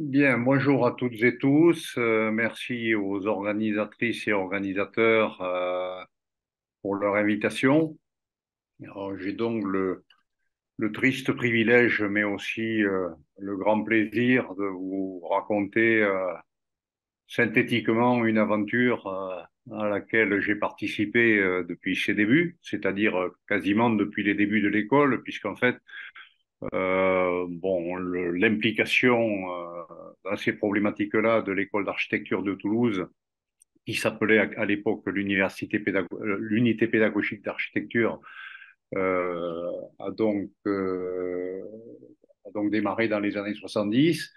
Bien, bonjour à toutes et tous. Merci aux organisatrices et organisateurs pour leur invitation. Alors, j'ai donc le triste privilège, mais aussi le grand plaisir de vous raconter synthétiquement une aventure à laquelle j'ai participé depuis ses débuts, c'est-à-dire quasiment depuis les débuts de l'école, puisqu'en fait, bon, l'implication dans ces problématiques-là de l'école d'architecture de Toulouse, qui s'appelait à l'époque l'unité pédagogique d'architecture, euh, a donc euh, a donc démarré dans les années 70,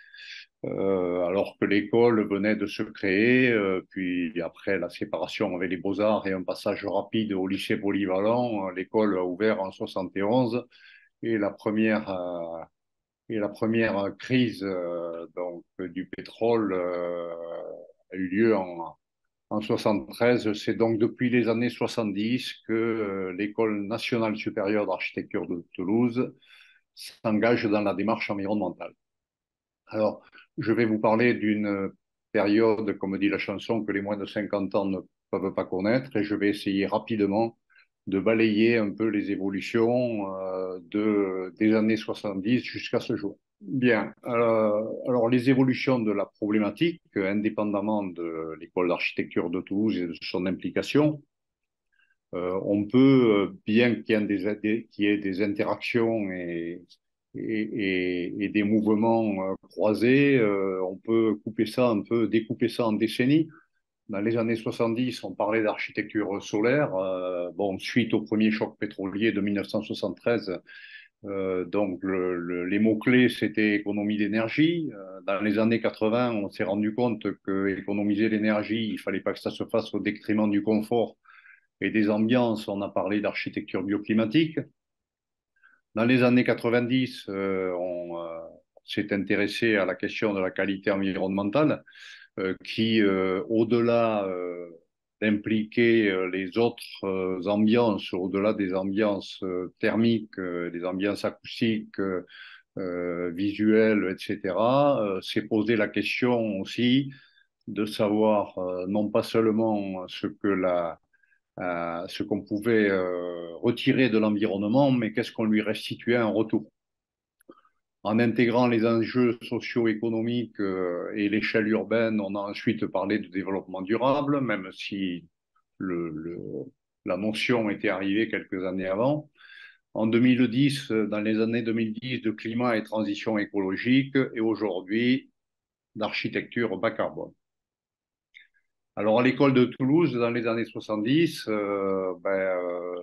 alors que l'école venait de se créer, puis après la séparation avec les Beaux-Arts et un passage rapide au lycée polyvalent, l'école a ouvert en 71 et la première crise du pétrole a eu lieu en 73. C'est donc depuis les années 70 que l'École nationale supérieure d'architecture de Toulouse s'engage dans la démarche environnementale. Alors, je vais vous parler d'une période, comme dit la chanson, que les moins de 50 ans ne peuvent pas connaître, et je vais essayer rapidement de balayer un peu les évolutions des années 70 jusqu'à ce jour. Bien, alors les évolutions de la problématique, indépendamment de l'école d'architecture de Toulouse et de son implication, on peut, bien qu'il y ait des interactions et des mouvements croisés, on peut couper ça un peu, découper ça en décennies. Dans les années 70, on parlait d'architecture solaire. Bon, suite au premier choc pétrolier de 1973, les mots-clés, c'était économie d'énergie. Dans les années 80, on s'est rendu compte que économiser l'énergie, il fallait pas que ça se fasse au détriment du confort et des ambiances. On a parlé d'architecture bioclimatique. Dans les années 90, on s'est intéressé à la question de la qualité environnementale, au-delà d'impliquer les autres ambiances, au-delà des ambiances thermiques, des ambiances acoustiques, visuelles, etc., s'est posé la question aussi de savoir non pas seulement ce qu'on pouvait retirer de l'environnement, mais qu'est-ce qu'on lui restituait en retour. En intégrant les enjeux socio-économiques et l'échelle urbaine, on a ensuite parlé de développement durable, même si le, le, la notion était arrivée quelques années avant. En 2010, dans les années 2010, de climat et transition écologique, et aujourd'hui, d'architecture bas carbone. Alors, à l'école de Toulouse, dans les années 70,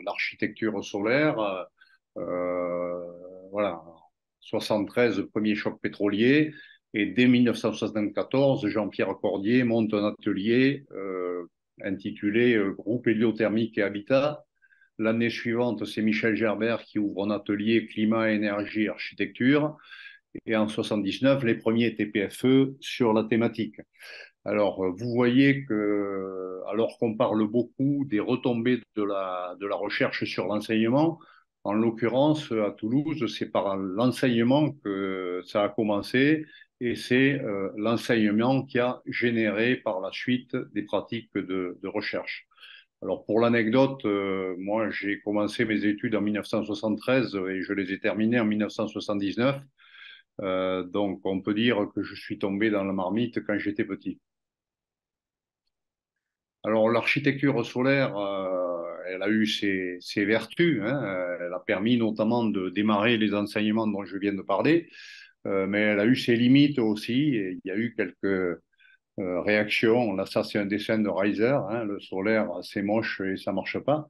l'architecture solaire, voilà, 73, premier choc pétrolier, et dès 1974, Jean-Pierre Cordier monte un atelier intitulé Groupe héliothermique et habitat. L'année suivante, c'est Michel Gerbert qui ouvre un atelier climat, énergie, architecture. Et en 79, les premiers TPFE sur la thématique. Alors, vous voyez que, alors qu'on parle beaucoup des retombées de la recherche sur l'enseignement, en l'occurrence, à Toulouse, c'est par l'enseignement que ça a commencé et c'est l'enseignement qui a généré par la suite des pratiques de recherche. Alors, pour l'anecdote, moi, j'ai commencé mes études en 1973 et je les ai terminées en 1979. Donc, on peut dire que je suis tombé dans la marmite quand j'étais petit. Alors, l'architecture solaire, elle a eu ses vertus, hein. Elle a permis notamment de démarrer les enseignements dont je viens de parler, mais elle a eu ses limites aussi. Et il y a eu quelques réactions. Là, ça, c'est un dessin de Reiser, hein. Le solaire, c'est moche et ça marche pas.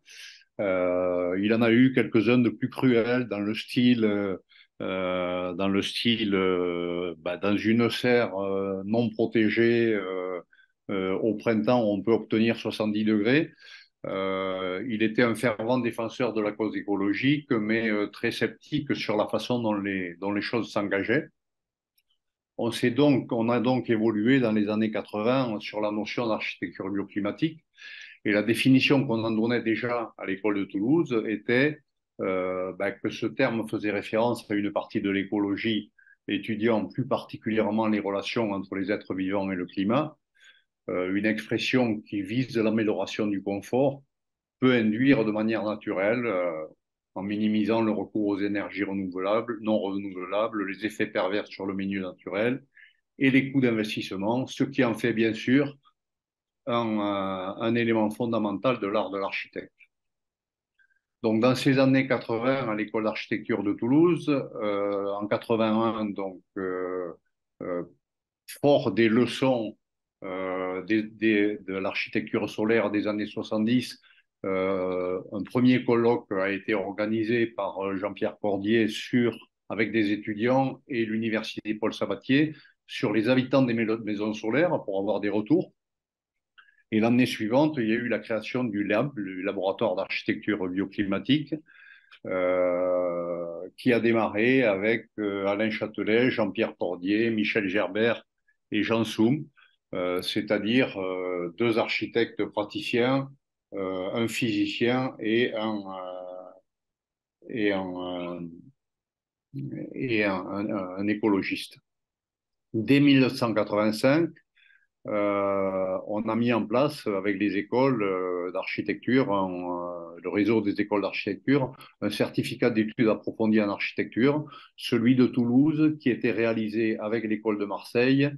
Il en a eu quelques-uns de plus cruels dans une serre non protégée. Au printemps, on peut obtenir 70 degrés. Il était un fervent défenseur de la cause écologique, mais très sceptique sur la façon dont les choses s'engageaient. On a donc évolué dans les années 80 sur la notion d'architecture bioclimatique. Et la définition qu'on en donnait déjà à l'école de Toulouse était que ce terme faisait référence à une partie de l'écologie étudiant plus particulièrement les relations entre les êtres vivants et le climat. Une expression qui vise l'amélioration du confort peut induire de manière naturelle, en minimisant le recours aux énergies renouvelables, non renouvelables, les effets pervers sur le milieu naturel et les coûts d'investissement, ce qui en fait bien sûr un élément fondamental de l'art de l'architecte. Donc, dans ces années 80, à l'école d'architecture de Toulouse, en 81, donc, euh, fort des leçons de l'architecture solaire des années 70, un premier colloque a été organisé par Jean-Pierre Cordier avec des étudiants et l'université Paul Sabatier sur les habitants des maisons solaires pour avoir des retours. Et l'année suivante, il y a eu la création du LAB, le laboratoire d'architecture bioclimatique, qui a démarré avec Alain Châtelet, Jean-Pierre Cordier, Michel Gerbert et Jean Soum, c'est-à-dire deux architectes praticiens, un physicien et un écologiste. Dès 1985, on a mis en place avec les écoles d'architecture, le réseau des écoles d'architecture, un certificat d'études approfondies en architecture. Celui de Toulouse, qui était réalisé avec l'école de Marseille,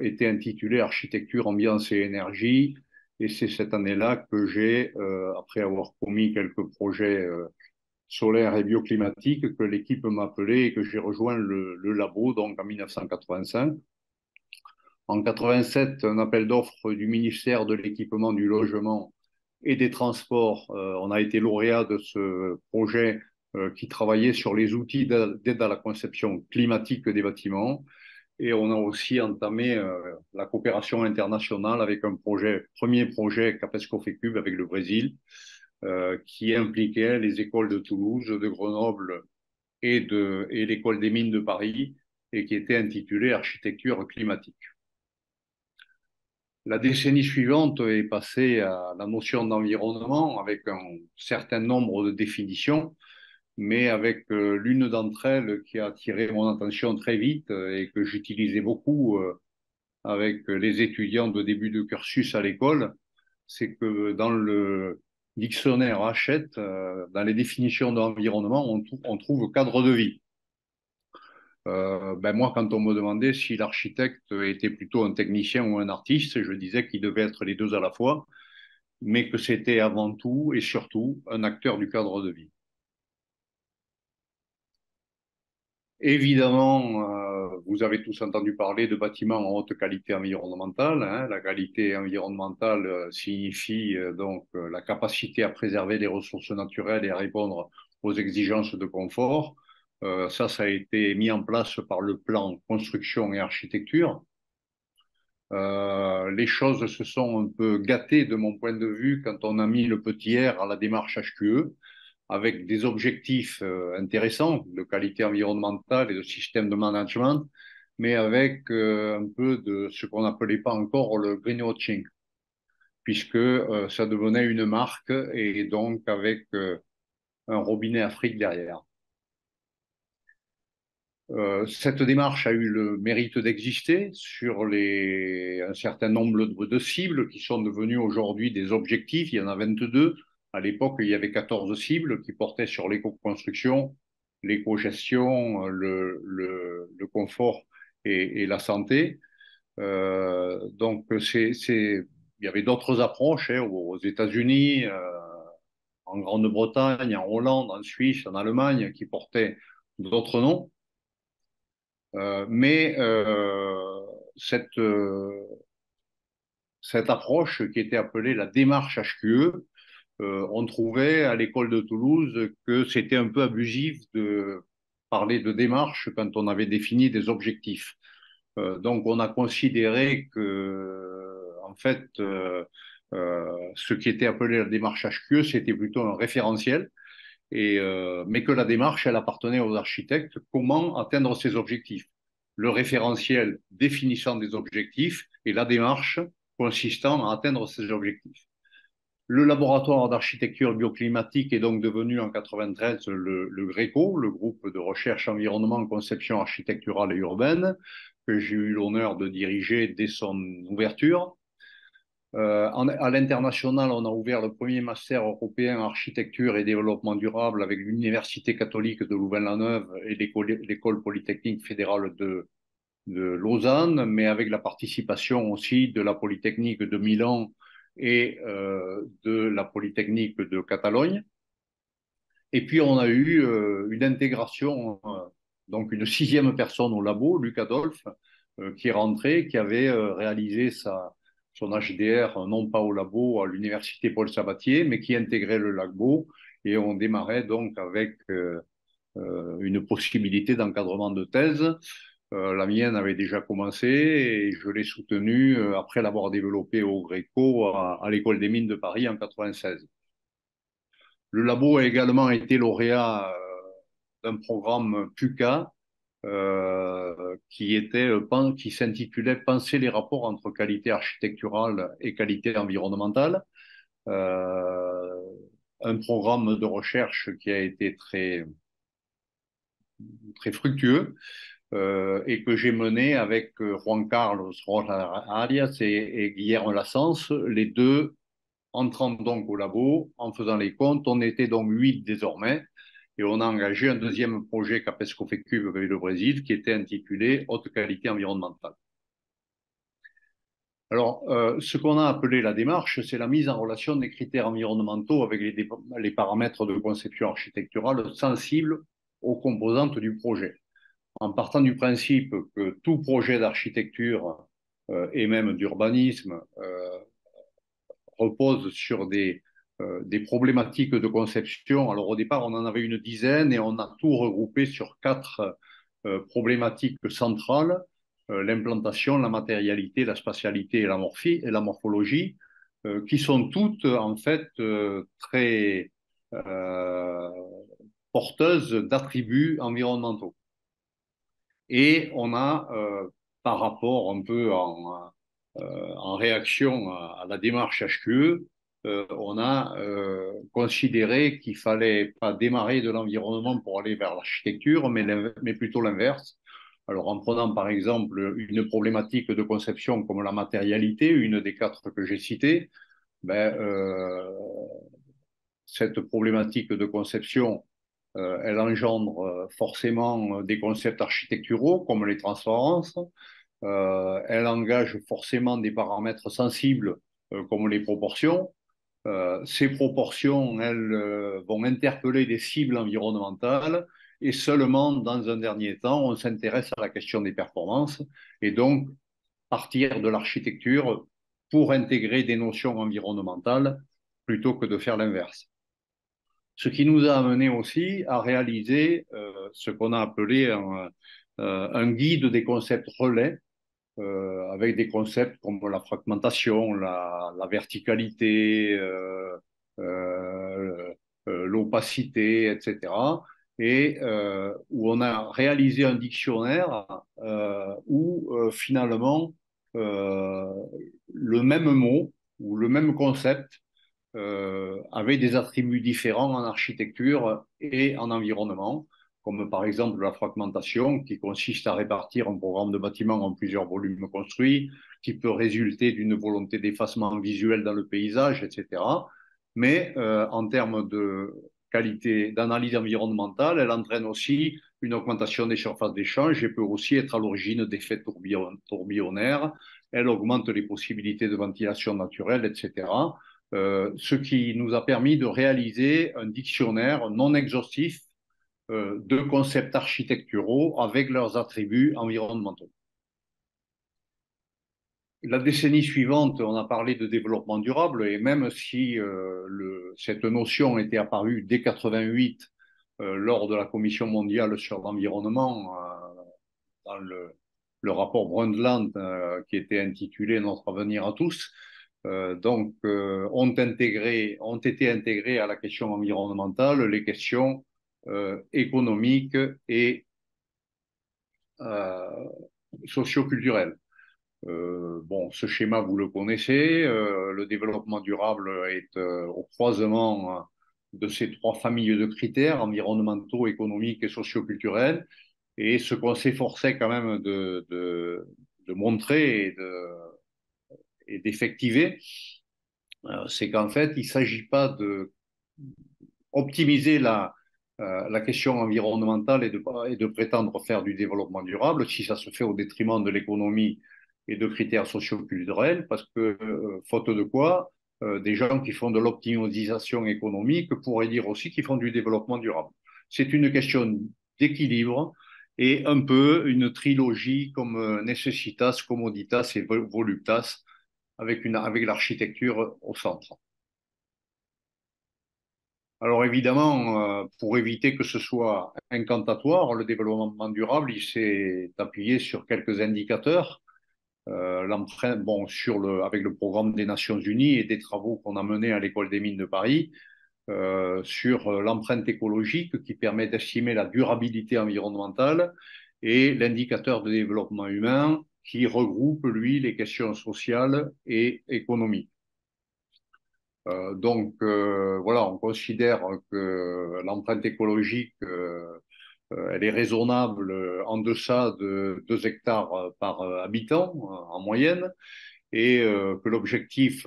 était intitulé Architecture, ambiance et énergie. Et c'est cette année-là que j'ai, après avoir commis quelques projets solaires et bioclimatiques, que l'équipe m'a appelé et que j'ai rejoint le labo, donc en 1985. En 87, un appel d'offres du ministère de l'Équipement, du Logement et des Transports. On a été lauréat de ce projet qui travaillait sur les outils d'aide à la conception climatique des bâtiments. Et on a aussi entamé la coopération internationale avec premier projet Capesco Fécube avec le Brésil, qui impliquait les écoles de Toulouse, de Grenoble et l'école des mines de Paris, et qui était intitulé Architecture climatique. La décennie suivante est passée à la notion d'environnement avec un certain nombre de définitions, mais avec l'une d'entre elles qui a attiré mon attention très vite et que j'utilisais beaucoup avec les étudiants de début de cursus à l'école, c'est que dans le dictionnaire Hachette, dans les définitions d'environnement, on trouve cadre de vie. Moi, quand on me demandait si l'architecte était plutôt un technicien ou un artiste, je disais qu'il devait être les deux à la fois, mais que c'était avant tout et surtout un acteur du cadre de vie. Évidemment, vous avez tous entendu parler de bâtiments en haute qualité environnementale, hein. La qualité environnementale signifie donc la capacité à préserver les ressources naturelles et à répondre aux exigences de confort. Ça a été mis en place par le plan construction et architecture. Les choses se sont un peu gâtées de mon point de vue quand on a mis le petit R à la démarche HQE avec des objectifs intéressants de qualité environnementale et de système de management, mais avec un peu de ce qu'on n'appelait pas encore le greenwashing, puisque ça devenait une marque et donc avec un robinet Afrique derrière. Cette démarche a eu le mérite d'exister sur un certain nombre de cibles qui sont devenues aujourd'hui des objectifs. Il y en a 22. À l'époque, il y avait 14 cibles qui portaient sur l'éco-construction, l'éco-gestion, le confort et la santé. Il y avait d'autres approches hein, aux États-Unis, en Grande-Bretagne, en Hollande, en Suisse, en Allemagne, qui portaient d'autres noms. Mais cette approche qui était appelée la démarche HQE, on trouvait à l'école de Toulouse que c'était un peu abusif de parler de démarche quand on avait défini des objectifs. Donc on a considéré que, en fait, ce qui était appelé la démarche HQE, c'était plutôt un référentiel, mais que la démarche, elle appartenait aux architectes. Comment atteindre ces objectifs? Le référentiel définissant des objectifs et la démarche consistant à atteindre ces objectifs. Le laboratoire d'architecture bioclimatique est donc devenu en 93 le GRECO, le groupe de recherche environnement, conception architecturale et urbaine, que j'ai eu l'honneur de diriger dès son ouverture. À l'international, on a ouvert le premier master européen architecture et développement durable avec l'Université catholique de Louvain-la-Neuve et l'École polytechnique fédérale de Lausanne, mais avec la participation aussi de la Polytechnique de Milan et de la Polytechnique de Catalogne. Et puis on a eu une intégration, donc une sixième personne au labo, Luc Adolphe, qui est rentré, qui avait réalisé son HDR, non pas au labo, à l'université Paul Sabatier, mais qui intégrait le labo. Et on démarrait donc avec une possibilité d'encadrement de thèse. La mienne avait déjà commencé et je l'ai soutenue après l'avoir développée au Gréco à l'École des mines de Paris en 96. Le labo a également été lauréat d'un programme PUCA qui s'intitulait Penser les rapports entre qualité architecturale et qualité environnementale. Euh, un programme de recherche qui a été très fructueux et que j'ai mené avec Juan Carlos Rojas Arias et Guillermo Lassens, les deux entrant donc au labo, en faisant les comptes. On était donc 8 désormais et on a engagé un deuxième projet Capesco Fécube avec le Brésil qui était intitulé Haute qualité environnementale. Alors, ce qu'on a appelé la démarche, c'est la mise en relation des critères environnementaux avec les paramètres de conception architecturale sensibles aux composantes du projet, en partant du principe que tout projet d'architecture et même d'urbanisme repose sur des problématiques de conception. Alors au départ, on en avait une dizaine et on a tout regroupé sur quatre problématiques centrales, l'implantation, la matérialité, la spatialité et la morphologie, qui sont toutes en fait très euh, porteuses d'attributs environnementaux. Et on a, par rapport un peu en réaction à la démarche HQE, on a considéré qu'il fallait pas démarrer de l'environnement pour aller vers l'architecture, mais plutôt l'inverse. Alors, en prenant par exemple une problématique de conception comme la matérialité, une des quatre que j'ai citées, ben, cette problématique de conception, elle engendre forcément des concepts architecturaux comme les transparences, elle engage forcément des paramètres sensibles comme les proportions. Ces proportions, elles vont interpeller des cibles environnementales et seulement dans un dernier temps, on s'intéresse à la question des performances et donc partir de l'architecture pour intégrer des notions environnementales plutôt que de faire l'inverse. Ce qui nous a amené aussi à réaliser ce qu'on a appelé un guide des concepts relais avec des concepts comme la fragmentation, la verticalité, l'opacité, etc. Et où on a réalisé un dictionnaire où finalement le même mot ou le même concept avait des attributs différents en architecture et en environnement, comme par exemple la fragmentation, qui consiste à répartir un programme de bâtiment en plusieurs volumes construits, qui peut résulter d'une volonté d'effacement visuel dans le paysage, etc. Mais en termes de qualité d'analyse environnementale, elle entraîne aussi une augmentation des surfaces d'échange et peut aussi être à l'origine d'effets tourbillonnaires. Elle augmente les possibilités de ventilation naturelle, etc. Ce qui nous a permis de réaliser un dictionnaire non exhaustif de concepts architecturaux avec leurs attributs environnementaux. La décennie suivante, on a parlé de développement durable et même si cette notion était apparue dès 88 lors de la Commission mondiale sur l'environnement, dans le rapport Brundtland qui était intitulé Notre avenir à tous, ont été intégrées à la question environnementale les questions économiques et socioculturelles. Bon, ce schéma, vous le connaissez. Le développement durable est au croisement de ces trois familles de critères, environnementaux, économiques et socioculturels. Et ce qu'on s'efforçait quand même de montrer et d'effectiver, c'est qu'en fait, il ne s'agit pas de optimiser la question environnementale et de prétendre faire du développement durable si ça se fait au détriment de l'économie et de critères socioculturels, parce que, faute de quoi, des gens qui font de l'optimisation économique pourraient dire aussi qu'ils font du développement durable. C'est une question d'équilibre et un peu une trilogie comme Necessitas, Commoditas et Voluptas, avec l'architecture au centre. Alors évidemment, pour éviter que ce soit incantatoire, le développement durable, il s'est appuyé sur quelques indicateurs. L'empreinte, bon, avec le programme des Nations Unies et des travaux qu'on a menés à l'École des mines de Paris, sur l'empreinte écologique qui permet d'estimer la durabilité environnementale et l'indicateur de développement humain qui regroupe, lui, les questions sociales et économiques. Voilà, on considère que l'empreinte écologique, elle est raisonnable en deçà de 2 hectares par habitant en moyenne, et que l'objectif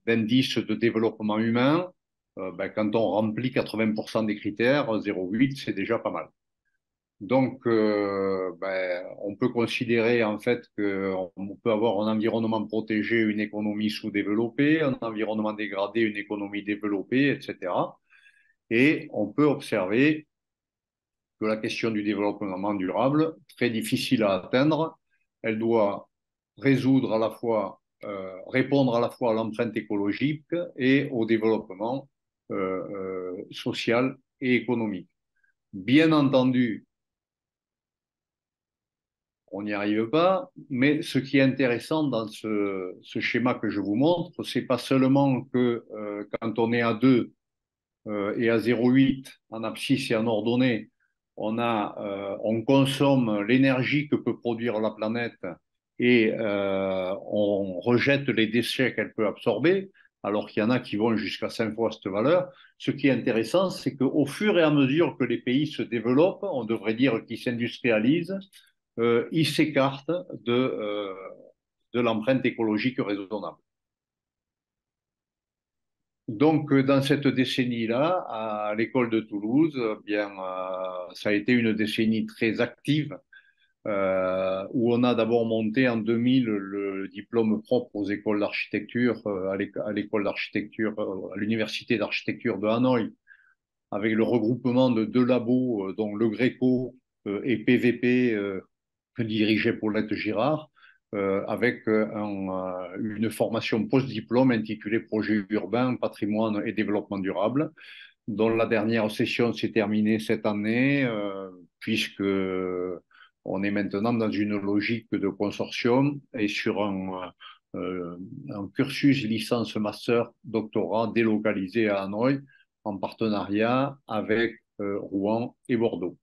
d'indice de développement humain, ben, quand on remplit 80% des critères, 0,8, c'est déjà pas mal. Donc, ben, on peut considérer en fait qu'on peut avoir un environnement protégé, une économie sous-développée, un environnement dégradé, une économie développée, etc. Et on peut observer que la question du développement durable, très difficile à atteindre, elle doit résoudre à la fois, répondre à la fois à l'empreinte écologique et au développement social et économique. Bien entendu, on n'y arrive pas. Mais ce qui est intéressant dans ce schéma que je vous montre, c'est pas seulement que quand on est à 2 et à 0,8 en abscisse et en ordonnée, on consomme l'énergie que peut produire la planète et on rejette les déchets qu'elle peut absorber, alors qu'il y en a qui vont jusqu'à 5 fois cette valeur. Ce qui est intéressant, c'est qu'au fur et à mesure que les pays se développent, on devrait dire qu'ils s'industrialisent, ils s'écartent de l'empreinte écologique raisonnable. Donc, dans cette décennie-là, à l'école de Toulouse, bien, ça a été une décennie très active, où on a d'abord monté en 2000 le diplôme propre aux écoles d'architecture, à l'école d'architecture, à l'université d'architecture de Hanoï, avec le regroupement de 2 labos, dont le Gréco et PVP, que dirigeait Paulette Girard, avec une formation post-diplôme intitulée Projet urbain, patrimoine et développement durable, dont la dernière session s'est terminée cette année, puisque on est maintenant dans une logique de consortium et sur un cursus licence-master doctorat délocalisé à Hanoï en partenariat avec Rouen et Bordeaux.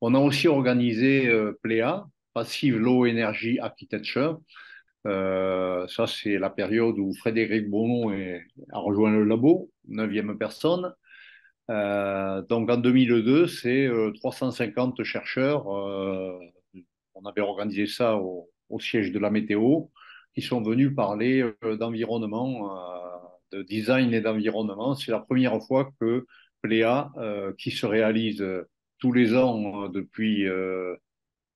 On a aussi organisé PLEA, Passive Low Energy Architecture. Ça, c'est la période où Frédéric Bonneau a rejoint le labo, 9e personne. Donc en 2002, c'est 350 chercheurs. On avait organisé ça au siège de la météo, qui sont venus parler d'environnement, de design et d'environnement. C'est la première fois que PLEA, qui se réalise tous les ans depuis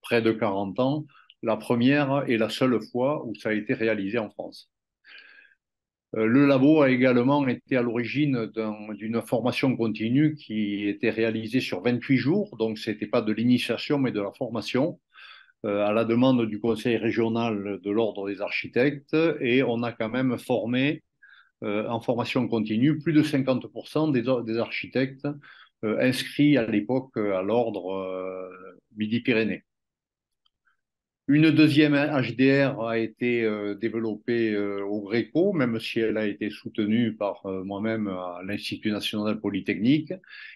près de 40 ans, la première et la seule fois où ça a été réalisé en France. Le labo a également été à l'origine d'une formation continue qui était réalisée sur 28 jours, donc ce n'était pas de l'initiation mais de la formation, à la demande du Conseil régional de l'Ordre des architectes, et on a quand même formé en formation continue plus de 50% des architectes inscrits à l'époque à l'Ordre Midi-Pyrénées. Une deuxième HDR a été développée au Gréco, même si elle a été soutenue par moi-même à l'Institut national polytechnique.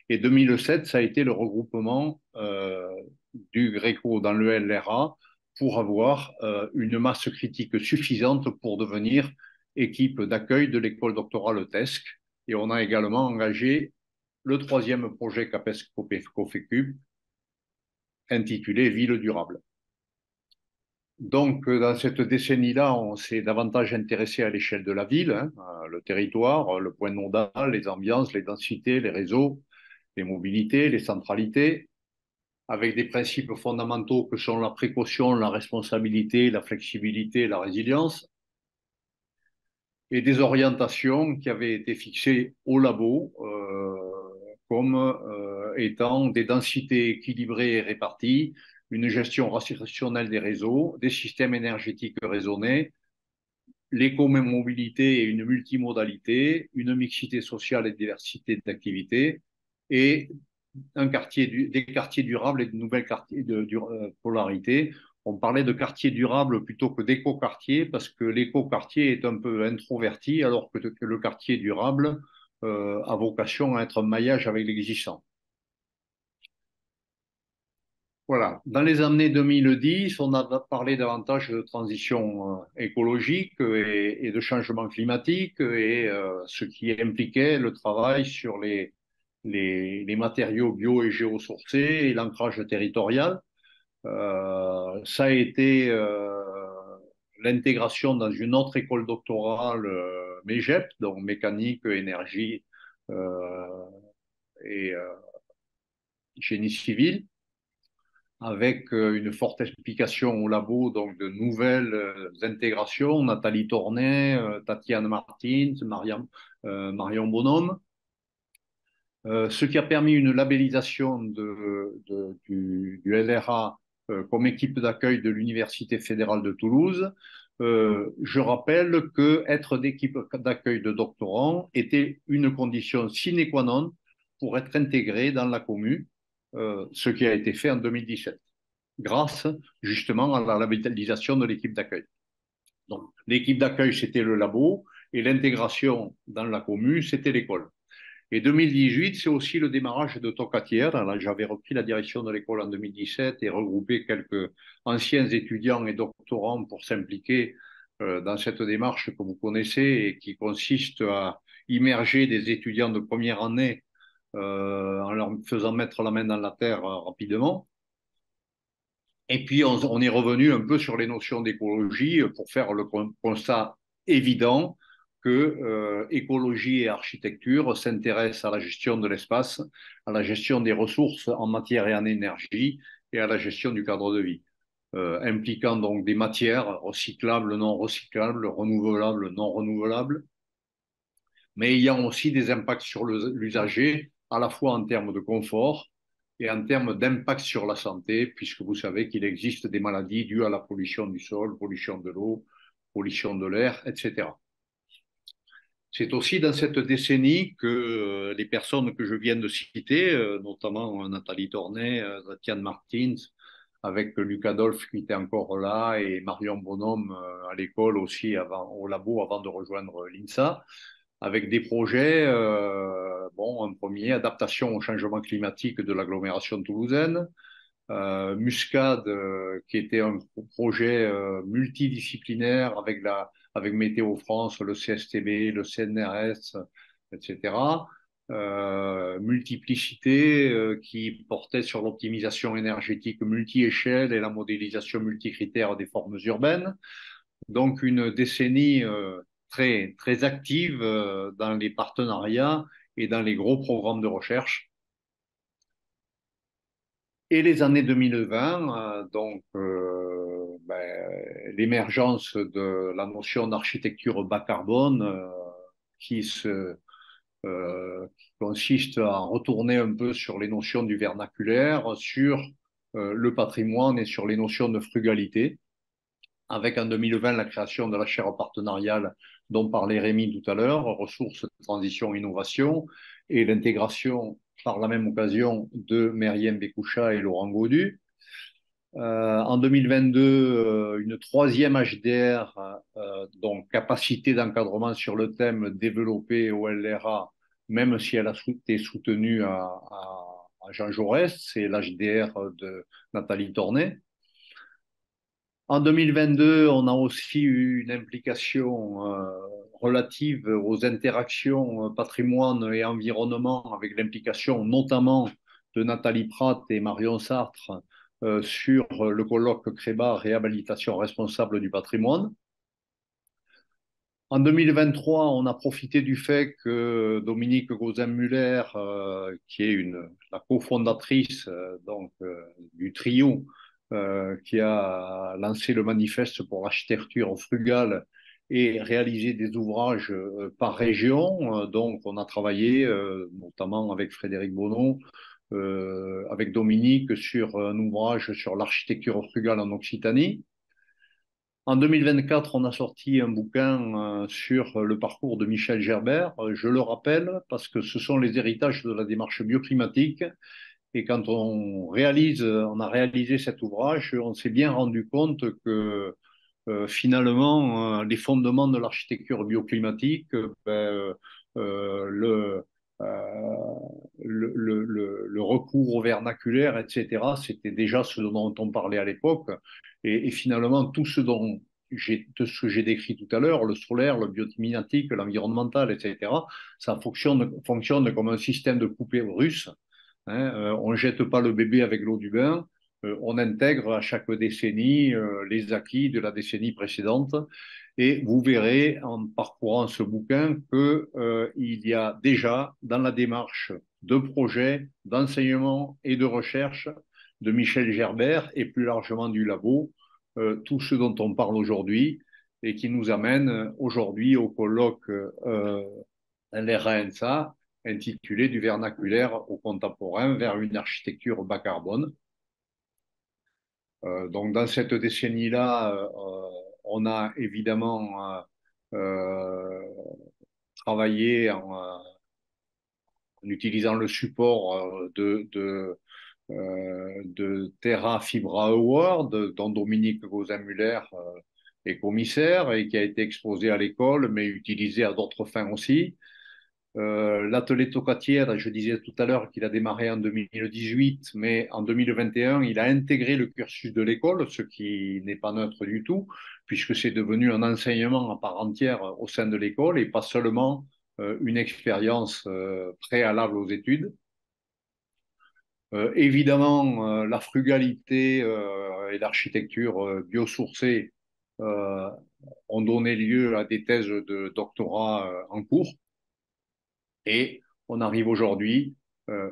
Et 2007, ça a été le regroupement du Gréco dans le LRA pour avoir une masse critique suffisante pour devenir équipe d'accueil de l'école doctorale TESC. Et on a également engagé le troisième projet CAPES COFECUB intitulé Ville durable. Donc, dans cette décennie-là, on s'est davantage intéressé à l'échelle de la ville, hein, le territoire, le point nodal, les ambiances, les densités, les réseaux, les mobilités, les centralités, avec des principes fondamentaux que sont la précaution, la responsabilité, la flexibilité, la résilience, et des orientations qui avaient été fixées au labo comme étant des densités équilibrées et réparties, une gestion rationnelle des réseaux, des systèmes énergétiques raisonnés, l'écomobilité et une multimodalité, une mixité sociale et diversité d'activités, et des quartiers durables et de nouvelles quartiers de polarité. On parlait de quartiers durables plutôt que d'éco-quartier parce que l'éco-quartier est un peu introverti alors que le quartier durable a vocation à être un maillage avec l'existant. Voilà. Dans les années 2010, on a parlé davantage de transition écologique et de changement climatique et ce qui impliquait le travail sur les matériaux bio et géosourcés et l'ancrage territorial. Ça a été l'intégration dans une autre école doctorale, MEGEP, donc mécanique, énergie et génie civil, avec une forte implication au labo, donc de nouvelles intégrations, Nathalie Tornet, Tatiane Martins, Marion Bonhomme, ce qui a permis une labellisation du LRA comme équipe d'accueil de l'Université fédérale de Toulouse. Je rappelle que être d'équipe d'accueil de doctorants était une condition sine qua non pour être intégré dans la commune, ce qui a été fait en 2017, grâce justement à la labellisation de l'équipe d'accueil. Donc, l'équipe d'accueil, c'était le labo, et l'intégration dans la commune, c'était l'école. Et 2018, c'est aussi le démarrage de Tocatière. Là, j'avais repris la direction de l'école en 2017 et regroupé quelques anciens étudiants et doctorants pour s'impliquer dans cette démarche que vous connaissez et qui consiste à immerger des étudiants de première année en leur faisant mettre la main dans la terre rapidement. Et puis, on est revenu un peu sur les notions d'écologie pour faire le constat évident que écologie et architecture s'intéressent à la gestion de l'espace, à la gestion des ressources en matière et en énergie et à la gestion du cadre de vie, impliquant donc des matières recyclables, non recyclables, renouvelables, non renouvelables, mais ayant aussi des impacts sur l'usager, à la fois en termes de confort et en termes d'impact sur la santé, puisque vous savez qu'il existe des maladies dues à la pollution du sol, pollution de l'eau, pollution de l'air, etc. C'est aussi dans cette décennie que les personnes que je viens de citer, notamment Nathalie Tornet, Tatiane Martins, avec Luc Adolphe qui était encore là, et Marion Bonhomme à l'école aussi, au labo, avant de rejoindre l'INSA, avec des projets, bon, un premier, adaptation au changement climatique de l'agglomération toulousaine, Muscade, qui était un projet multidisciplinaire avec Météo France, le CSTB, le CNRS, etc. Multiplicité, qui portait sur l'optimisation énergétique multi-échelle et la modélisation multicritère des formes urbaines. Donc une décennie très active dans les partenariats et dans les gros programmes de recherche. Et les années 2020, l'émergence de la notion d'architecture bas carbone qui consiste à retourner un peu sur les notions du vernaculaire, sur le patrimoine et sur les notions de frugalité, avec en 2020 la création de la chaire partenariale dont parlait Rémi tout à l'heure, ressources, transition, innovation, et l'intégration par la même occasion de Meriem Bekoucha et Laurent Gaudu. En 2022, une troisième HDR, donc capacité d'encadrement sur le thème développée au LRA, même si elle a été soutenue à Jean Jaurès, c'est l'HDR de Nathalie Tornet. En 2022, on a aussi eu une implication relative aux interactions patrimoine et environnement, avec l'implication notamment de Nathalie Pratt et Marion Sartre sur le colloque CREBA, réhabilitation responsable du patrimoine. En 2023, on a profité du fait que Dominique Gauzin-Muller, qui est la cofondatrice du trio qui a lancé le manifeste pour l'architecture frugale et réalisé des ouvrages par région. Donc, on a travaillé notamment avec Frédéric Bonneau, avec Dominique, sur un ouvrage sur l'architecture frugale en Occitanie. En 2024, on a sorti un bouquin sur le parcours de Michel Gerbert. Je le rappelle parce que ce sont les héritages de la démarche bioclimatique. Et quand on a réalisé cet ouvrage, on s'est bien rendu compte que finalement, les fondements de l'architecture bioclimatique, le, euh, le recours au vernaculaire, etc., c'était déjà ce dont on parlait à l'époque. Et finalement, tout ce que j'ai décrit tout à l'heure, le solaire, le bioclimatique, l'environnemental, etc., ça fonctionne comme un système de poupée russe. Hein, on ne jette pas le bébé avec l'eau du bain, on intègre à chaque décennie les acquis de la décennie précédente. Et vous verrez en parcourant ce bouquin qu'il y a déjà dans la démarche de projet, d'enseignement et de recherche de Michel Gerbert et plus largement du labo, tout ce dont on parle aujourd'hui et qui nous amène aujourd'hui au colloque l'RANSA intitulé Du vernaculaire au contemporain vers une architecture bas carbone. Donc dans cette décennie-là, on a évidemment travaillé en utilisant le support de Terra Fibra Award, dont Dominique Gauzin-Muller est commissaire et qui a été exposé à l'école, mais utilisé à d'autres fins aussi. L'atelier Tocatière, je disais tout à l'heure qu'il a démarré en 2018, mais en 2021, il a intégré le cursus de l'école, ce qui n'est pas neutre du tout, puisque c'est devenu un enseignement à part entière au sein de l'école et pas seulement une expérience préalable aux études. Évidemment, la frugalité et l'architecture biosourcée euh, ont donné lieu à des thèses de doctorat en cours. Et on arrive aujourd'hui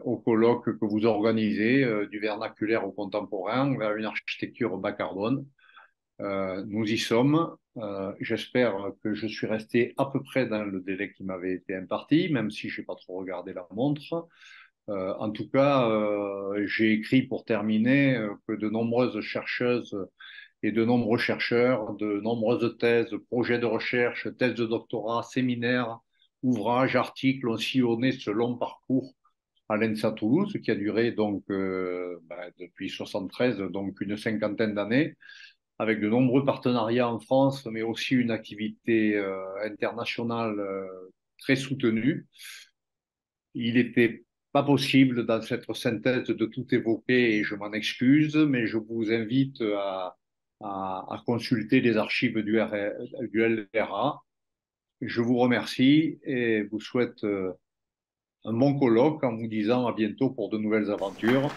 au colloque que vous organisez du vernaculaire au contemporain vers une architecture bas carbone. Nous y sommes. J'espère que je suis resté à peu près dans le délai qui m'avait été imparti, même si je n'ai pas trop regardé la montre. En tout cas, j'ai écrit pour terminer que de nombreuses chercheuses et de nombreux chercheurs, de nombreuses thèses, projets de recherche, thèses de doctorat, séminaires, ouvrages, articles ont sillonné ce long parcours à l'ENSA Toulouse, qui a duré donc depuis 73, donc une cinquantaine d'années, avec de nombreux partenariats en France, mais aussi une activité internationale très soutenue. Il n'était pas possible dans cette synthèse de tout évoquer et je m'en excuse, mais je vous invite à consulter les archives du LRA. Je vous remercie et vous souhaite un bon colloque en vous disant à bientôt pour de nouvelles aventures.